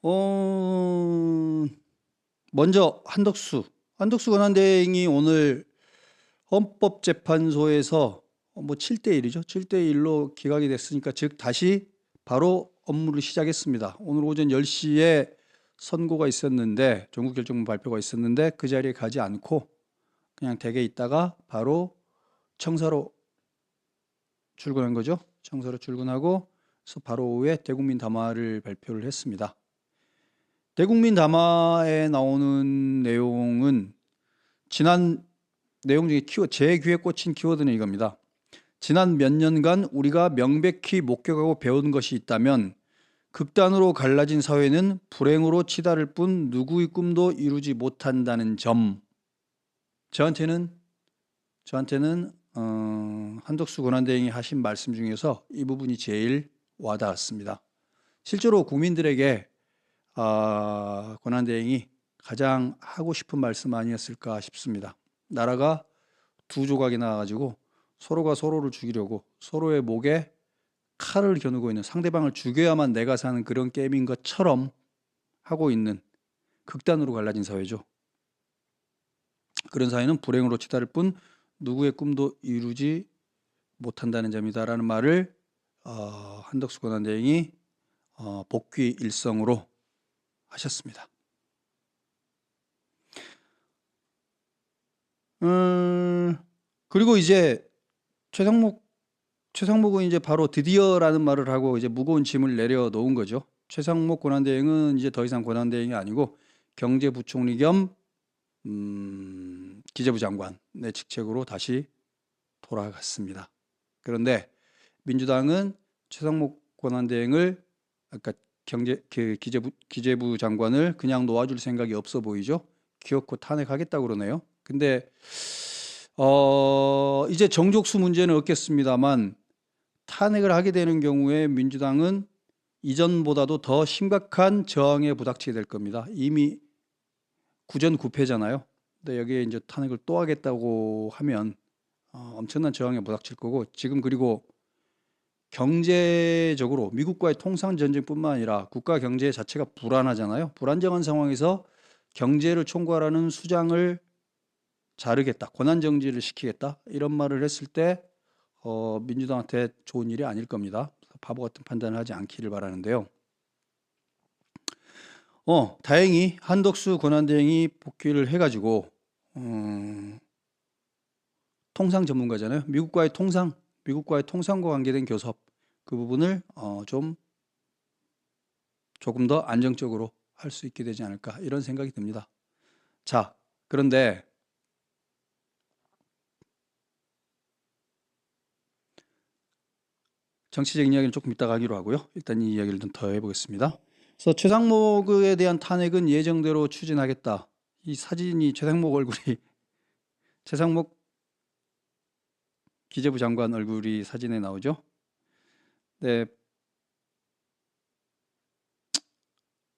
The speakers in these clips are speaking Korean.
어, 먼저 한덕수 권한대행이 오늘 헌법재판소에서 뭐 7대 1이죠. 7대 1로 기각이 됐으니까 즉 다시 바로 업무를 시작했습니다. 오늘 오전 10시에 선고가 있었는데 전국결정문 발표가 있었는데 그 자리에 가지 않고 그냥 댁에 있다가 바로 청사로 출근한 거죠. 청사로 출근하고 그래서 바로 오후에 대국민 담화를 발표를 했습니다. 대국민 담화에 나오는 내용은 지난 내용 중에 제 귀에 꽂힌 키워드는 이겁니다. 지난 몇 년간 우리가 명백히 목격하고 배운 것이 있다면 극단으로 갈라진 사회는 불행으로 치달을 뿐 누구의 꿈도 이루지 못한다는 점. 저한테는 한덕수 권한대행이 하신 말씀 중에서 이 부분이 제일 와닿았습니다. 실제로 국민들에게 권한대행이 가장 하고 싶은 말씀 아니었을까 싶습니다. 나라가 두 조각이 나와가지고 서로가 서로를 죽이려고 서로의 목에 칼을 겨누고 있는, 상대방을 죽여야만 내가 사는 그런 게임인 것처럼 하고 있는 극단으로 갈라진 사회죠. 그런 사회는 불행으로 치달을 뿐 누구의 꿈도 이루지 못한다는 점이다라는 말을 한덕수 권한대행이 복귀 일성으로 하셨습니다. 그리고 이제 최상목은 이제 바로 드디어라는 말을 하고 이제 무거운 짐을 내려놓은 거죠. 최상목 권한대행은 이제 더 이상 권한대행이 아니고 경제부총리 겸 기재부 장관의 직책으로 다시 돌아갔습니다. 그런데 민주당은 최상목 권한대행을 아까 기재부 장관을 그냥 놓아줄 생각이 없어 보이죠. 기어코 탄핵하겠다고 그러네요. 근데 이제 정족수 문제는 없겠습니다만 탄핵을 하게 되는 경우에 민주당은 이전보다도 더 심각한 저항에 부닥치게 될 겁니다. 이미 구전구패잖아요. 근데 여기에 이제 탄핵을 또 하겠다고 하면 엄청난 저항에 부닥칠 거고, 지금 그리고 경제적으로 미국과의 통상 전쟁뿐만 아니라 국가 경제 자체가 불안하잖아요. 불안정한 상황에서 경제를 총괄하는 수장을 자르겠다, 권한 정지를 시키겠다 이런 말을 했을 때 민주당한테 좋은 일이 아닐 겁니다. 바보 같은 판단을 하지 않기를 바라는데요. 다행히 한덕수 권한대행이 복귀를 해가지고 통상 전문가잖아요. 미국과의 통상과 관계된 교섭, 그 부분을 조금 더 안정적으로 할 수 있게 되지 않을까 이런 생각이 듭니다. 자, 그런데 정치적인 이야기는 조금 이따가 하기로 하고요. 일단 이 이야기를 좀 더 해보겠습니다. 그래서 최상목에 대한 탄핵은 예정대로 추진하겠다. 이 사진이 최상목 얼굴이 최상목 기재부 장관 얼굴이 사진에 나오죠. 네,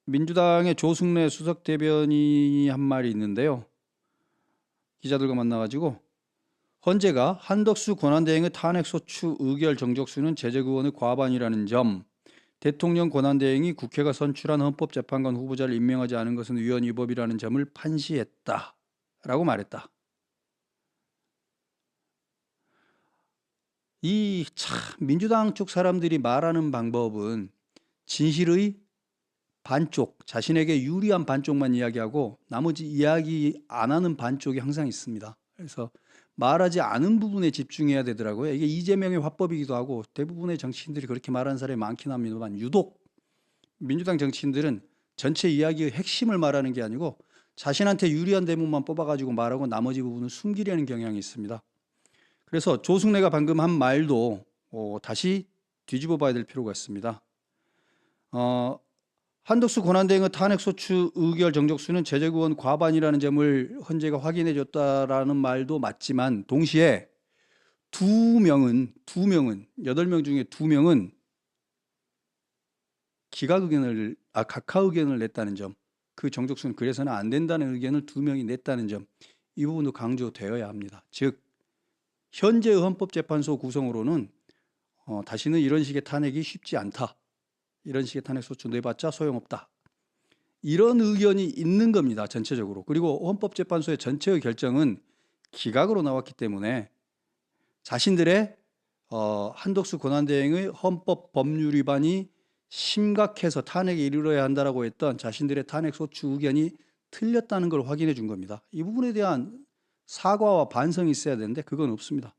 민주당의 조승래 수석 대변인이 한 말이 있는데요. 기자들과 만나가지고 헌재가 한덕수 권한대행의 탄핵소추 의결 정족수는 제재구원의 과반이라는 점, 대통령 권한대행이 국회가 선출한 헌법재판관 후보자를 임명하지 않은 것은 위헌 위법이라는 점을 판시했다라고 말했다. 이 참 민주당 쪽 사람들이 말하는 방법은 진실의 반쪽, 자신에게 유리한 반쪽만 이야기하고 나머지 이야기 안 하는 반쪽이 항상 있습니다. 그래서 말하지 않은 부분에 집중해야 되더라고요. 이게 이재명의 화법이기도 하고 대부분의 정치인들이 그렇게 말하는 사람이 많긴 합니다만 유독 민주당 정치인들은 전체 이야기의 핵심을 말하는 게 아니고 자신한테 유리한 대목만 뽑아가지고 말하고 나머지 부분은 숨기려는 경향이 있습니다. 그래서 조승래가 방금 한 말도 다시 뒤집어 봐야 될 필요가 있습니다. 한덕수 권한대행의 탄핵소추 의결 정족수는 제재구원 과반이라는 점을 헌재가 확인해 줬다라는 말도 맞지만 동시에 두 명은 8명 중에 2명은 각하 의견을 냈다는 점, 그 정족수는 그래서는 안 된다는 의견을 2명이 냈다는 점, 이 부분도 강조되어야 합니다. 즉 현재의 헌법재판소 구성으로는 다시는 이런 식의 탄핵이 쉽지 않다. 이런 식의 탄핵소추 내봤자 소용없다. 이런 의견이 있는 겁니다. 전체적으로. 그리고 헌법재판소의 전체의 결정은 기각으로 나왔기 때문에 자신들의 한덕수 권한대행의 헌법 법률 위반이 심각해서 탄핵에 이르러야 한다라고 했던 자신들의 탄핵 소추 의견이 틀렸다는 걸 확인해 준 겁니다. 이 부분에 대한 사과와 반성이 있어야 되는데 그건 없습니다.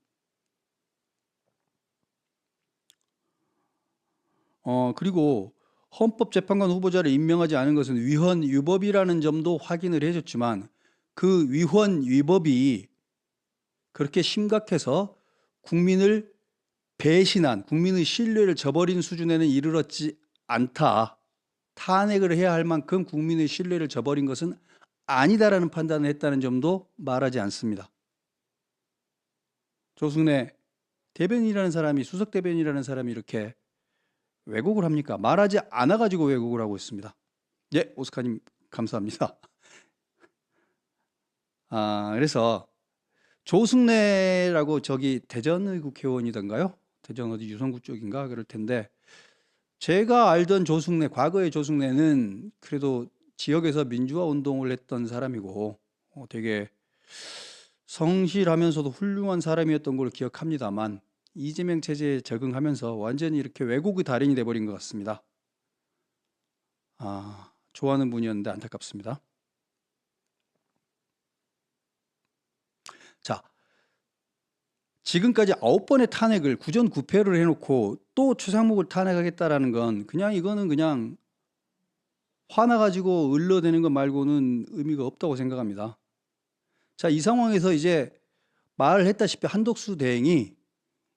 그리고 헌법재판관 후보자를 임명하지 않은 것은 위헌 위법이라는 점도 확인을 해줬지만 그 위헌 위법이 그렇게 심각해서 국민을 배신한, 국민의 신뢰를 저버린 수준에는 이르렀지 않다. 탄핵을 해야 할 만큼 국민의 신뢰를 저버린 것은 아니다라는 판단을 했다는 점도 말하지 않습니다. 조승래 대변인이라는 사람이, 수석 대변인이라는 사람이 이렇게 왜곡을 합니까? 말하지 않아가지고 왜곡을 하고 있습니다. 예, 오스카님 감사합니다. 그래서 조승래라고 저기 대전의 국회의원이던가요? 대전 어디 유성구 쪽인가 그럴 텐데 제가 알던 조승래, 과거의 조승래는 그래도 지역에서 민주화 운동을 했던 사람이고 되게 성실하면서도 훌륭한 사람이었던 걸 기억합니다만 이재명 체제에 적응하면서 완전히 이렇게 왜곡의 달인이 돼버린 것 같습니다. 좋아하는 분이었는데 안타깝습니다. 자, 지금까지 9번의 탄핵을 구전구패를 해놓고 또 최상목을 탄핵하겠다라는 건 이거는 그냥 화나가지고 을러대는 것 말고는 의미가 없다고 생각합니다. 자, 이 상황에서 이제 말을 했다시피 한덕수 대행이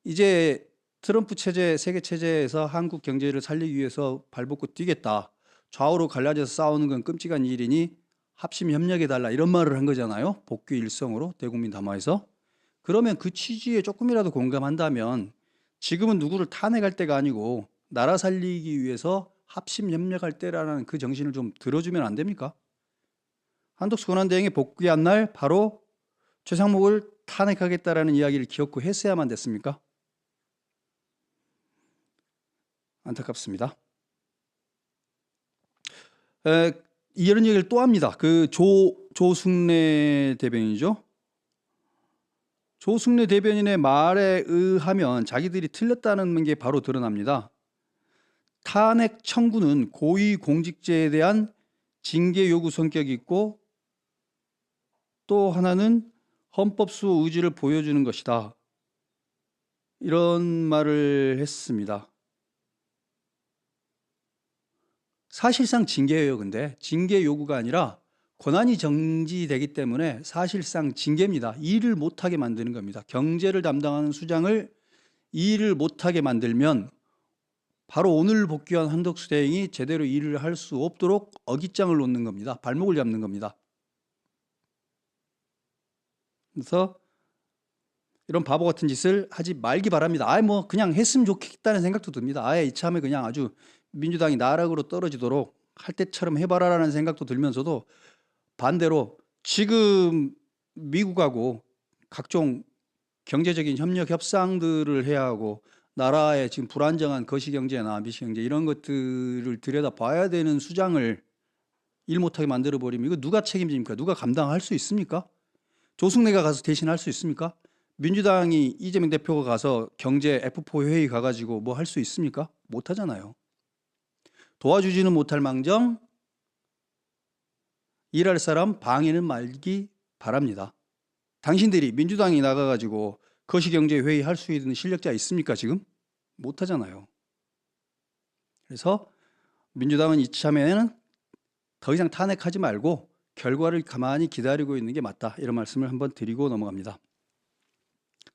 이제 트럼프 체제, 세계 체제에서 한국 경제를 살리기 위해서 발벗고 뛰겠다. 좌우로 갈라져서 싸우는 건 끔찍한 일이니 합심 협력해달라 이런 말을 한 거잖아요. 복귀 일성으로 대국민 담화에서. 그러면 그 취지에 조금이라도 공감한다면 지금은 누구를 탄핵할 때가 아니고 나라 살리기 위해서 합심 협력할 때라는 그 정신을 좀 들어주면 안 됩니까? 한덕수 권한대행이 복귀한 날 바로 최상목을 탄핵하겠다라는 이야기를 기억고 했어야만 됐습니까? 안타깝습니다. 이런 얘기를 또 합니다. 그 조승래 대변인이죠. 조승래 대변인의 말에 의하면 자기들이 틀렸다는 게 바로 드러납니다. 탄핵 청구는 고위공직자에 대한 징계 요구 성격이 있고 또 하나는 헌법수 의지를 보여주는 것이다. 이런 말을 했습니다. 사실상 징계예요. 근데 징계 요구가 아니라 권한이 정지되기 때문에 사실상 징계입니다. 일을 못하게 만드는 겁니다. 경제를 담당하는 수장을 일을 못하게 만들면 바로 오늘 복귀한 한덕수 대행이 제대로 일을 할 수 없도록 어깃장을 놓는 겁니다. 발목을 잡는 겁니다. 그래서 이런 바보 같은 짓을 하지 말기 바랍니다. 뭐 그냥 했으면 좋겠다는 생각도 듭니다. 이참에 그냥 아주 민주당이 나락으로 떨어지도록 할 때처럼 해봐라라는 생각도 들면서도 반대로 지금 미국하고 각종 경제적인 협력 협상들을 해야 하고 나라의 지금 불안정한 거시경제나 미시경제 이런 것들을 들여다봐야 되는 수장을 일 못하게 만들어버리면 이거 누가 책임집니까? 누가 감당할 수 있습니까? 조승래가 가서 대신할 수 있습니까? 민주당이 이재명 대표가 가서 경제 F4 회의 가가지고 뭐 할 수 있습니까? 못하잖아요. 도와주지는 못할 망정 일할 사람 방해는 말기 바랍니다. 당신들이 민주당이 나가가지고 거시경제 회의 할 수 있는 실력자 있습니까 지금? 못하잖아요. 그래서 민주당은 이참에는 더 이상 탄핵하지 말고 결과를 가만히 기다리고 있는 게 맞다. 이런 말씀을 한번 드리고 넘어갑니다.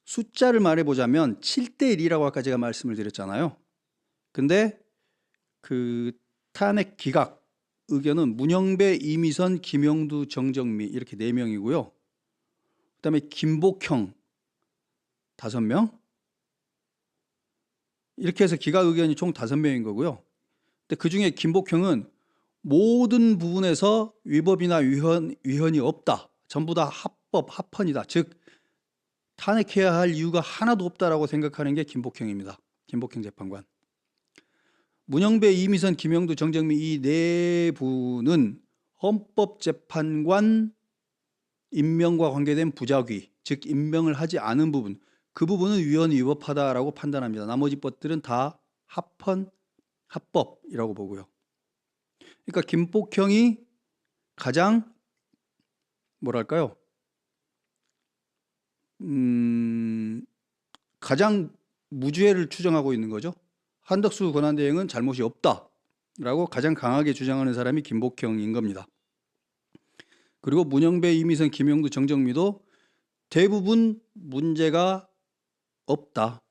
숫자를 말해보자면 7대1이라고 아까 제가 말씀을 드렸잖아요. 근데 그 탄핵 기각 의견은 문영배, 이미선, 김영두, 정정미 이렇게 4명이고요. 그다음에 김복형 5명 이렇게 해서 기각 의견이 총 5명인 거고요. 근데 그중에 김복형은 모든 부분에서 위법이나 위헌이 없다. 전부 다 합법, 합헌이다. 즉 탄핵해야 할 이유가 하나도 없다라고 생각하는 게 김복형입니다. 김복형 재판관. 문영배, 이미선, 김영두, 정정미 이 4분은 헌법재판관 임명과 관계된 부작위, 즉 임명을 하지 않은 부분, 그 부분은 위헌 위법하다라고 판단합니다. 나머지 것들은 다 합법이라고 보고요. 그러니까 김복형이 가장 뭐랄까요? 가장 무죄를 추정하고 있는 거죠. 한덕수 권한대행은 잘못이 없다라고 가장 강하게 주장하는 사람이 김복형인 겁니다. 그리고 문영배, 이미선, 김영두, 정정미도 대부분 문제가 없다.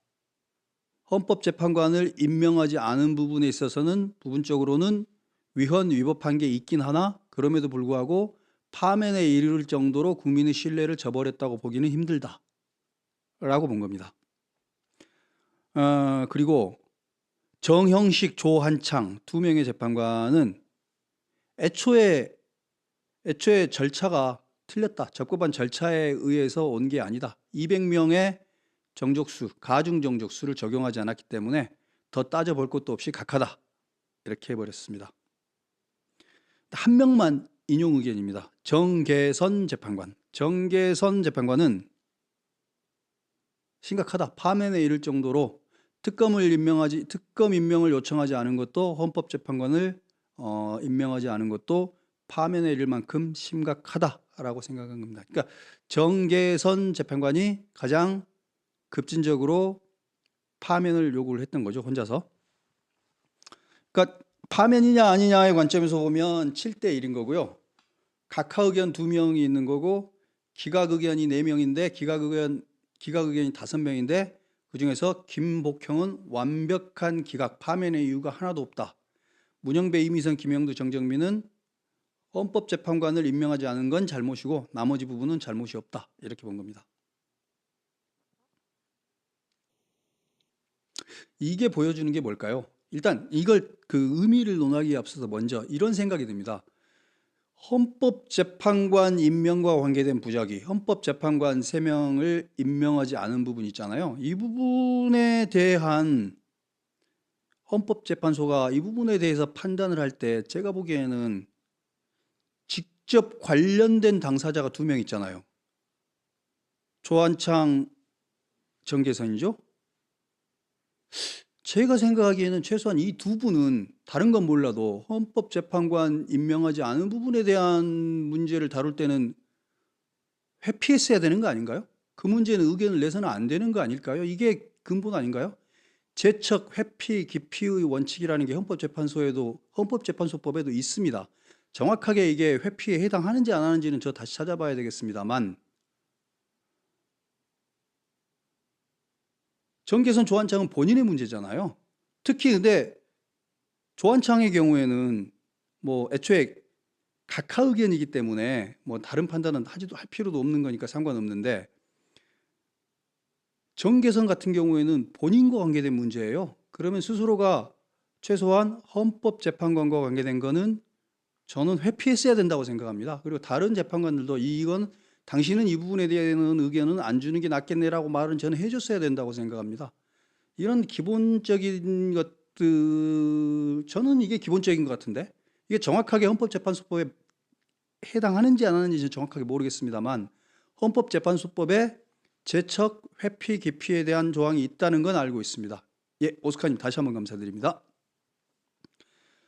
헌법재판관을 임명하지 않은 부분에 있어서는 부분적으로는 위헌 위법한 게 있긴 하나 그럼에도 불구하고 파면에 이를 정도로 국민의 신뢰를 저버렸다고 보기는 힘들다 라고 본 겁니다. 그리고 정형식, 조한창 두 명의 재판관은 애초에 절차가 틀렸다. 적법한 절차에 의해서 온 게 아니다. 200명의 정족수, 가중 정족수를 적용하지 않았기 때문에 더 따져볼 것도 없이 각하다. 이렇게 해버렸습니다. 한 명만 인용 의견입니다. 정계선 재판관. 정계선 재판관은 심각하다. 파면에 이를 정도로 특검 임명을 요청하지 않은 것도 헌법재판관을 임명하지 않은 것도 파면에 이를 만큼 심각하다라고 생각한 겁니다. 그러니까 정계선 재판관이 가장 급진적으로 파면을 요구를 했던 거죠, 혼자서. 그러니까 파면이냐 아니냐의 관점에서 보면 7대1인 거고요. 각하 의견 2명이 있는 거고 기각 의견이 4명인데 기각 의견이 5명인데 그중에서 김복형은 완벽한 기각, 파면의 이유가 하나도 없다. 문영배, 이미선, 김영두, 정정민은 헌법재판관을 임명하지 않은 건 잘못이고 나머지 부분은 잘못이 없다. 이렇게 본 겁니다. 이게 보여주는 게 뭘까요? 일단 이걸 그 의미를 논하기에 앞서서 먼저 이런 생각이 듭니다. 헌법재판관 임명과 관계된 부작위, 헌법재판관 3명을 임명하지 않은 부분 있잖아요. 이 부분에 대한 헌법재판소가 이 부분에 대해서 판단을 할 때 제가 보기에는 직접 관련된 당사자가 2명 있잖아요. 조한창, 정계선이죠. 제가 생각하기에는 최소한 이 2분은 다른 건 몰라도 헌법재판관 임명하지 않은 부분에 대한 문제를 다룰 때는 회피했어야 되는 거 아닌가요? 그 문제는 의견을 내서는 안 되는 거 아닐까요? 이게 근본 아닌가요? 재척, 회피, 기피의 원칙이라는 게 헌법재판소법에도 있습니다. 정확하게 이게 회피에 해당하는지 안 하는지는 저 다시 찾아봐야 되겠습니다만 정계선, 조한창은 본인의 문제잖아요. 특히 근데 조한창의 경우에는 뭐 애초에 각하 의견이기 때문에 뭐 다른 판단은 할 필요도 없는 거니까 상관없는데 정계선 같은 경우에는 본인과 관계된 문제예요. 그러면 스스로가 최소한 헌법재판관과 관계된 거는 저는 회피했어야 된다고 생각합니다. 그리고 다른 재판관들도 이건 당신은 이 부분에 대한 의견은 안 주는 게 낫겠네라고 말은 저는 해줬어야 된다고 생각합니다. 이런 기본적인 것들, 저는 이게 기본적인 것 같은데 이게 정확하게 헌법재판소법에 해당하는지 안 하는지 정확하게 모르겠습니다만 헌법재판소법에 재척, 회피, 기피에 대한 조항이 있다는 건 알고 있습니다. 예, 오스카님 다시 한번 감사드립니다.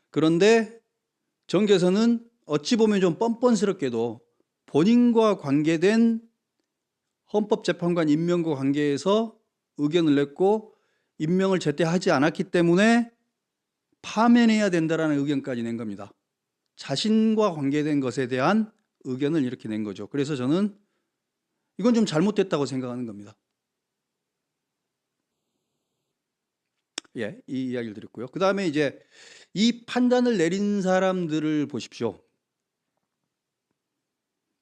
그런데 정계선은 어찌 보면 좀 뻔뻔스럽게도 본인과 관계된 헌법재판관 임명과 관계에서 의견을 냈고 임명을 제때 하지 않았기 때문에 파면해야 된다는 의견까지 낸 겁니다. 자신과 관계된 것에 대한 의견을 이렇게 낸 거죠. 그래서 저는 이건 좀 잘못됐다고 생각하는 겁니다. 예, 이 이야기를 드렸고요. 그 다음에 이제 이 판단을 내린 사람들을 보십시오.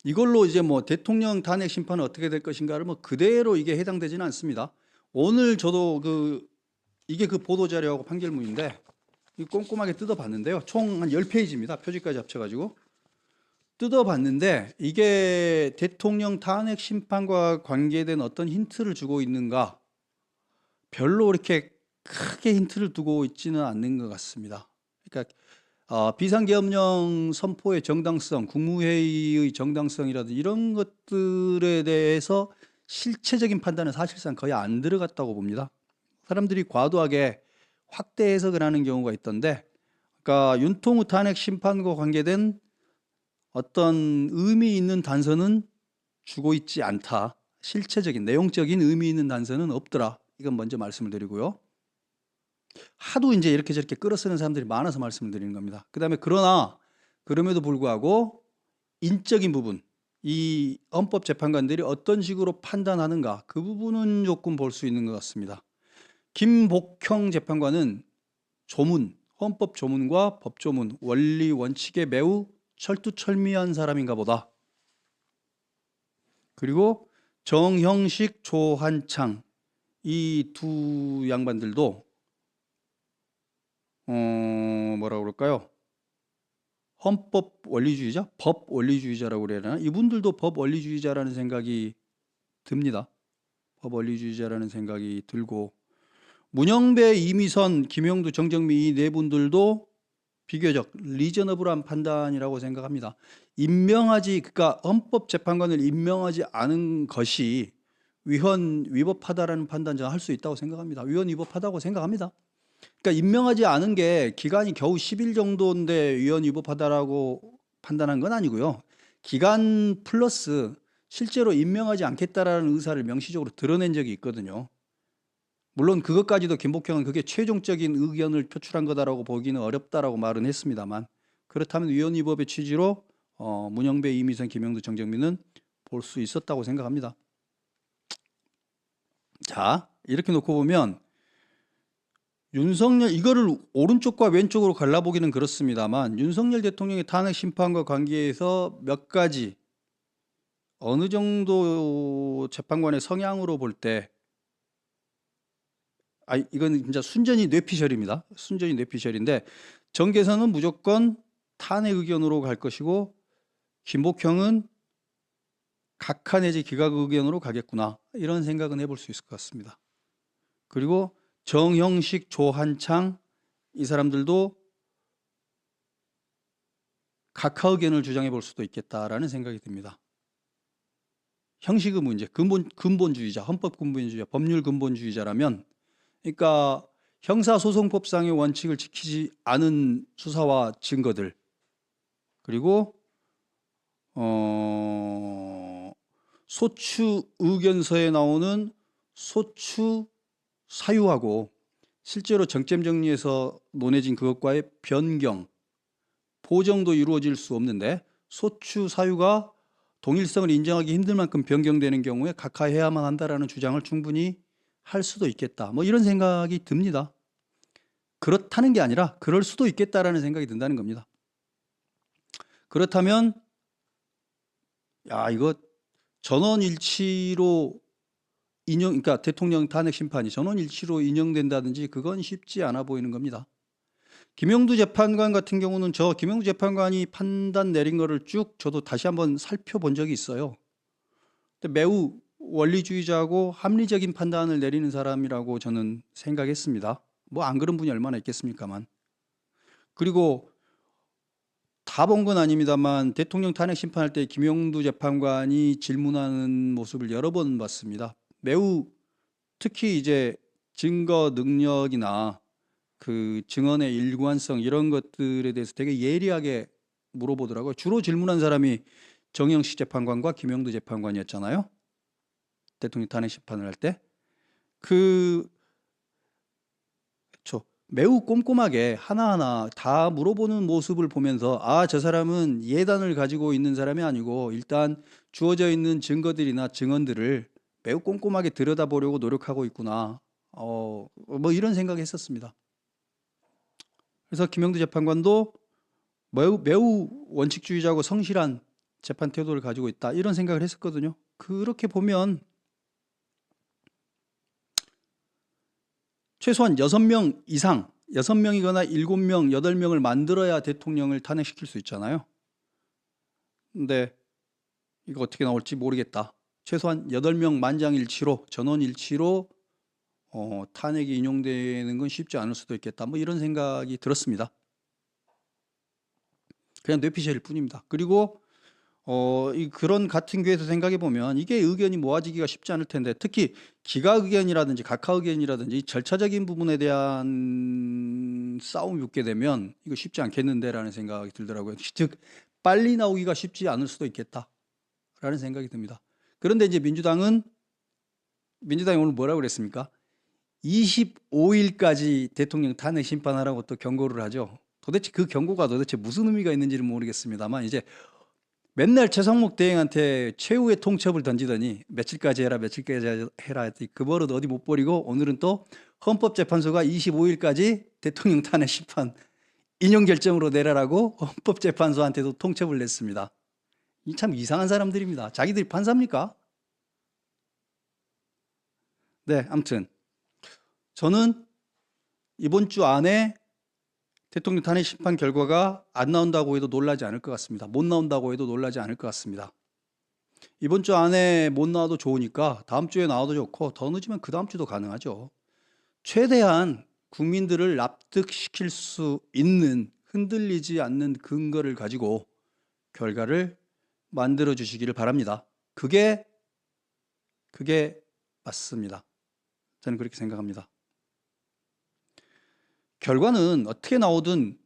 이걸로 이제 뭐 대통령 탄핵 심판은 어떻게 될 것인가를 뭐 그대로 이게 해당되지는 않습니다. 오늘 저도 이게 그 보도자료하고 판결문인데 꼼꼼하게 뜯어봤는데요. 총 한 10페이지입니다. 표지까지 합쳐가지고 뜯어봤는데 이게 대통령 탄핵 심판과 관계된 어떤 힌트를 주고 있는가? 별로 이렇게 크게 힌트를 두고 있지는 않는 것 같습니다. 그러니까 비상계엄령 선포의 정당성, 국무회의의 정당성이라든지 이런 것들에 대해서 실체적인 판단은 사실상 거의 안 들어갔다고 봅니다. 사람들이 과도하게 확대 해석을 하는 경우가 있던데, 그러니까 윤통우 탄핵 심판과 관계된 어떤 의미 있는 단서는 주고 있지 않다. 실체적인 내용적인 의미 있는 단서는 없더라. 이건 먼저 말씀을 드리고요. 하도 이제 이렇게 저렇게 끌어쓰는 사람들이 많아서 말씀을 드리는 겁니다. 그 다음에 그러나 그럼에도 불구하고 인적인 부분, 이 헌법재판관들이 어떤 식으로 판단하는가, 그 부분은 조금 볼 수 있는 것 같습니다. 김복형 재판관은 조문, 헌법 조문과 법 조문, 원리 원칙에 매우 철두철미한 사람인가 보다. 그리고 정형식, 조한창 이 두 양반들도 뭐라고 그럴까요? 헌법 원리주의자? 법 원리주의자라고 그래야 되나? 이분들도 법 원리주의자라는 생각이 듭니다. 법 원리주의자라는 생각이 들고, 문영배, 이미선, 김영두, 정정미 이 네 분들도 비교적 리저너블한 판단이라고 생각합니다. 그러니까 헌법재판관을 임명하지 않은 것이 위헌위법하다라는 판단 저는 할 수 있다고 생각합니다. 위헌위법하다고 생각합니다. 그러니까 임명하지 않은 게 기간이 겨우 10일 정도인데 위헌위법하다라고 판단한 건 아니고요. 기간 플러스 실제로 임명하지 않겠다라는 의사를 명시적으로 드러낸 적이 있거든요. 물론 그것까지도 김복형은 그게 최종적인 의견을 표출한 거다라고 보기는 어렵다라고 말은 했습니다만, 그렇다면 위헌위법의 취지로 문영배, 이미선, 김영두, 정정민은 볼 수 있었다고 생각합니다. 자, 이렇게 놓고 보면 윤석열, 이거를 오른쪽과 왼쪽으로 갈라보기는 그렇습니다만, 윤석열 대통령의 탄핵 심판과 관계해서 몇 가지 어느 정도 재판관의 성향으로 볼 때, 이건 진짜 순전히 뇌피셜입니다. 순전히 뇌피셜인데, 정계선은 무조건 탄핵 의견으로 갈 것이고, 김복형은 각하 내지 기각 의견으로 가겠구나, 이런 생각은 해볼 수 있을 것 같습니다. 그리고 정형식, 조한창 이 사람들도 각하 의견을 주장해 볼 수도 있겠다라는 생각이 듭니다. 형식의 문제, 근본주의자, 헌법 근본주의자, 법률 근본주의자라면, 그러니까 형사소송법상의 원칙을 지키지 않은 수사와 증거들, 그리고 소추 의견서에 나오는 소추 사유하고 실제로 정점 정리에서 논해진 그것과의 변경, 보정도 이루어질 수 없는데 소추 사유가 동일성을 인정하기 힘들 만큼 변경되는 경우에 각하해야만 한다라는 주장을 충분히 할 수도 있겠다. 뭐 이런 생각이 듭니다. 그렇다는 게 아니라 그럴 수도 있겠다라는 생각이 든다는 겁니다. 그렇다면 이거 전원일치로 그러니까 대통령 탄핵 심판이 전원일치로 인용된다든지 그건 쉽지 않아 보이는 겁니다. 김영두 재판관 같은 경우는 김영두 재판관이 판단 내린 거를 쭉 저도 다시 한번 살펴본 적이 있어요. 근데 매우 원리주의자고 합리적인 판단을 내리는 사람이라고 저는 생각했습니다. 뭐 안 그런 분이 얼마나 있겠습니까만. 그리고 다 본 건 아닙니다만 대통령 탄핵 심판할 때 김영두 재판관이 질문하는 모습을 여러 번 봤습니다. 매우 특히 이제 증거 능력이나 그 증언의 일관성 이런 것들에 대해서 되게 예리하게 물어보더라고요. 주로 질문한 사람이 정영식 재판관과 김영두 재판관이었잖아요. 대통령 탄핵 심판을 할 때. 매우 꼼꼼하게 하나하나 다 물어보는 모습을 보면서 저 사람은 예단을 가지고 있는 사람이 아니고 일단 주어져 있는 증거들이나 증언들을 매우 꼼꼼하게 들여다보려고 노력하고 있구나. 뭐 이런 생각을 했었습니다. 그래서 김영두 재판관도 매우 원칙주의자고 성실한 재판 태도를 가지고 있다, 이런 생각을 했었거든요. 그렇게 보면 최소한 6명 이상, 6명이거나 7명, 8명을 만들어야 대통령을 탄핵시킬 수 있잖아요. 근데 이거 어떻게 나올지 모르겠다. 최소한 8명 만장일치로, 전원일치로 탄핵이 인용되는 건 쉽지 않을 수도 있겠다. 뭐 이런 생각이 들었습니다. 그냥 뇌피셜일 뿐입니다. 그리고 그런 같은 교회에서 생각해 보면 이게 의견이 모아지기가 쉽지 않을 텐데, 특히 기각 의견이라든지 각하 의견이라든지 절차적인 부분에 대한 싸움이 붙게 되면 이거 쉽지 않겠는데라는 생각이 들더라고요. 즉 빨리 나오기가 쉽지 않을 수도 있겠다라는 생각이 듭니다. 그런데 이제 민주당이 오늘 뭐라고 그랬습니까? 25일까지 대통령 탄핵 심판하라고 또 경고를 하죠. 도대체 그 경고가 도대체 무슨 의미가 있는지는 모르겠습니다만, 이제 맨날 최상목 대행한테 최후의 통첩을 던지더니 며칠까지 해라 했더니 그 버릇 어디 못 버리고 오늘은 또 헌법재판소가 25일까지 대통령 탄핵 심판 인용 결정으로 내라라고 헌법재판소한테도 통첩을 냈습니다. 이 참 이상한 사람들입니다. 자기들이 판사입니까? 네, 아무튼 저는 이번 주 안에 대통령 탄핵 심판 결과가 안 나온다고 해도 놀라지 않을 것 같습니다. 못 나온다고 해도 놀라지 않을 것 같습니다. 이번 주 안에 못 나와도 좋으니까 다음 주에 나와도 좋고, 더 늦으면 그 다음 주도 가능하죠. 최대한 국민들을 납득시킬 수 있는 흔들리지 않는 근거를 가지고 결과를 만들어 주시기를 바랍니다. 그게 맞습니다. 저는 그렇게 생각합니다. 결과는 어떻게 나오든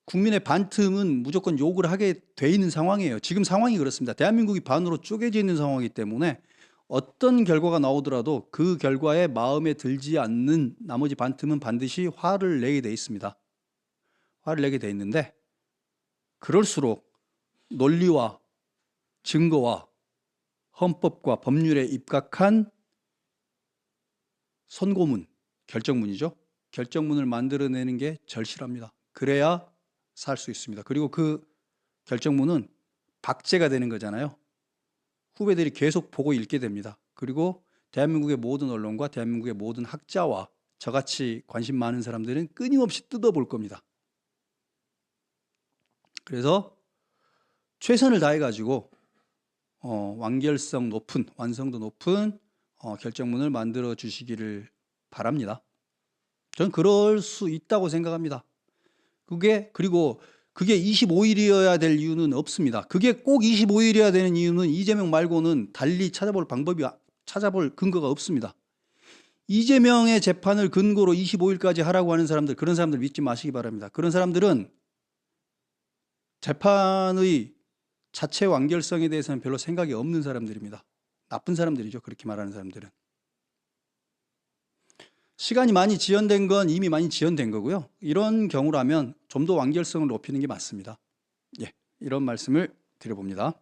국민의 반틈은 무조건 욕을 하게 돼 있는 상황이에요. 지금 상황이 그렇습니다. 대한민국이 반으로 쪼개져 있는 상황이기 때문에 어떤 결과가 나오더라도 그 결과에 마음에 들지 않는 나머지 반틈은 반드시 화를 내게 돼 있습니다. 화를 내게 돼 있는데, 그럴수록 논리와 증거와 헌법과 법률에 입각한 선고문, 결정문이죠. 결정문을 만들어내는 게 절실합니다. 그래야 살 수 있습니다. 그리고 그 결정문은 박제가 되는 거잖아요. 후배들이 계속 보고 읽게 됩니다. 그리고 대한민국의 모든 언론과 대한민국의 모든 학자와 저같이 관심 많은 사람들은 끊임없이 뜯어볼 겁니다. 그래서 최선을 다해가지고 완결성 높은, 완성도 높은 결정문을 만들어 주시기를 바랍니다. 저는 그럴 수 있다고 생각합니다. 그리고 그게 25일이어야 될 이유는 없습니다. 그게 꼭 25일이어야 되는 이유는 이재명 말고는 달리 찾아볼 근거가 없습니다. 이재명의 재판을 근거로 25일까지 하라고 하는 사람들, 그런 사람들 믿지 마시기 바랍니다. 그런 사람들은 재판의 자체 완결성에 대해서는 별로 생각이 없는 사람들입니다. 나쁜 사람들이죠, 그렇게 말하는 사람들은. 시간이 많이 지연된 건 이미 많이 지연된 거고요. 이런 경우라면 좀 더 완결성을 높이는 게 맞습니다. 예, 이런 말씀을 드려봅니다.